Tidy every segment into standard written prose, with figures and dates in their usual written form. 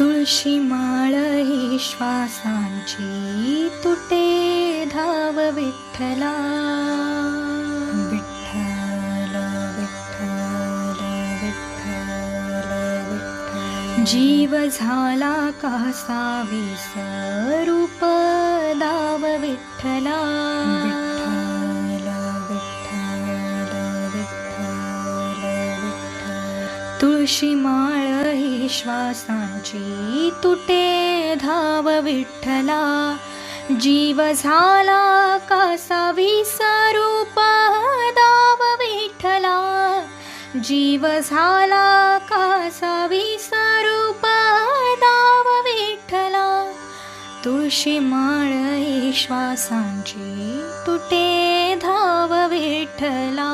तुळशी माळ ही श्वासांची तुटे धाव विठ्ठला. विठ्ठल विठ्ठल विठ्ठल विठ्ठल. जीव झाला कासा विसरूप दाव विठ्ठला. विठ्ठल विठ्ठल विठ्ठल विठ्ठल. तुळशी माळ ही श्वासांची तुटे धाव विठ्ठला. जीव झाला कासा विसरूप दाव विठ्ठला. जीव झाला कासा विसरूप दाव विठ्ठला. तुळशी माळ ही श्वासांची तुटे धाव विठ्ठला.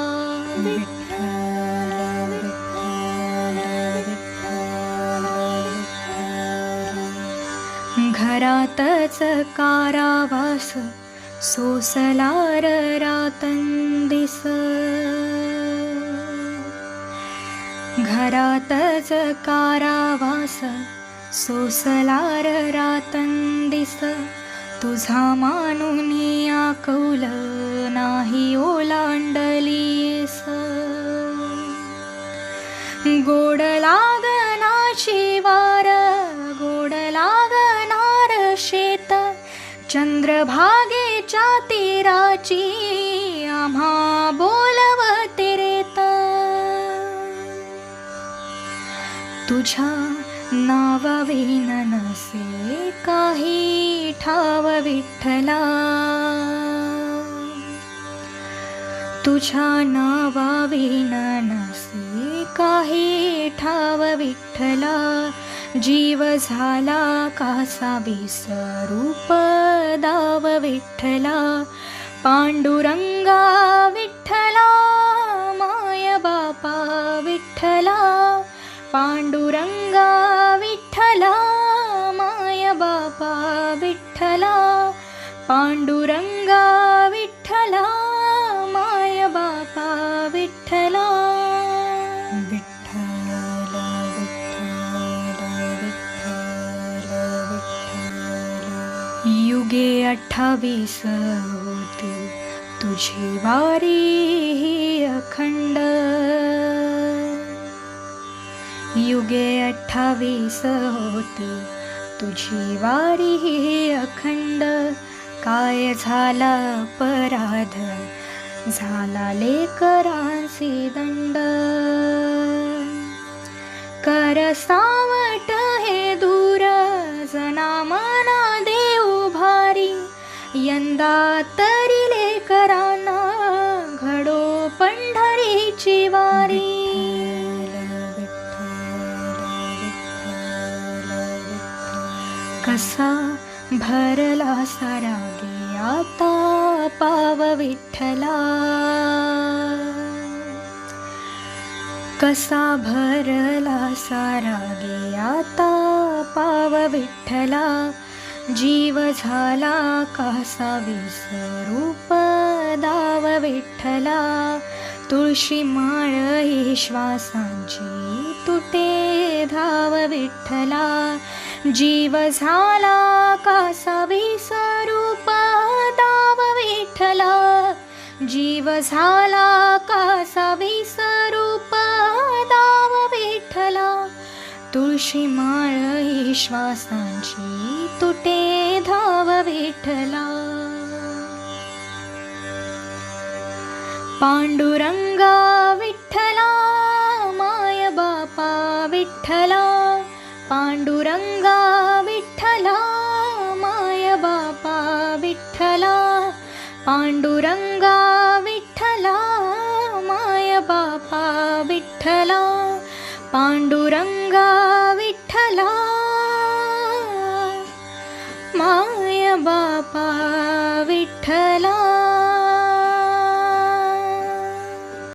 घरातच कारावास सोसलार रातंदिस. घरातच कारावास सोसलार रातंदिस. तुझा मानून आकौल नाही ओलांडलीस. गोड लागनाची वार गोड लागनार शेत. चंद्रभागेच्या तीराची आम्हा बोलवते रेत. तुझ्या नावाविन नसे काही ठाव विठ्ठला. तुझ्या नावाविन नसे काही ठाव विठ्ठला. जीव झाला कासा विसरूप दाव विठ्ठला. पांडुरंगा विठ्ठला माय बापा विठ्ठला. पांडुरंगा विठ्ठला माय बापा विठ्ठला. पांडुरंगा विठ्ठला माय बापा विठ्ठला. विठ्ठल विठ्ठल विठ्ठल विठ्ठल. युगे 28 होती तुझी वारी ही अखंड. युगे 28 होती तुझी वारी ही अखंड. काय झाला अपराध झाला लेकरांसी दंड. कर सावट हे दूर जना मना देऊ भारी. यंदा तरी लेकरांना घडो पंढरीची वारी. कसा भरला सरागे आता पाव विठ्ठला. कसा भरला सारागे आता पाव विठ्ठला. जीव झाला कासा विसरूप दाव विठ्ठला. तुळशी माळ ही श्वासांची तुटे धाव विठ्ठला. जीव झाला कासा विसरूप दाव विठ्ठला. जीव झाला कासा विसरूप दाव विठ्ठला. तुळशी माळ ही श्वासांची तुटे धाव विठ्ठला. पांडुरंगा विठ्ठला माय बापा विठ्ठला. पांडुरंगा विठ्ठला माय बापा विठ्ठला. पांडुरंगा विठ्ठला माय बापा विठ्ठला. पांडुरंगा विठ्ठला माय बापा विठ्ठला.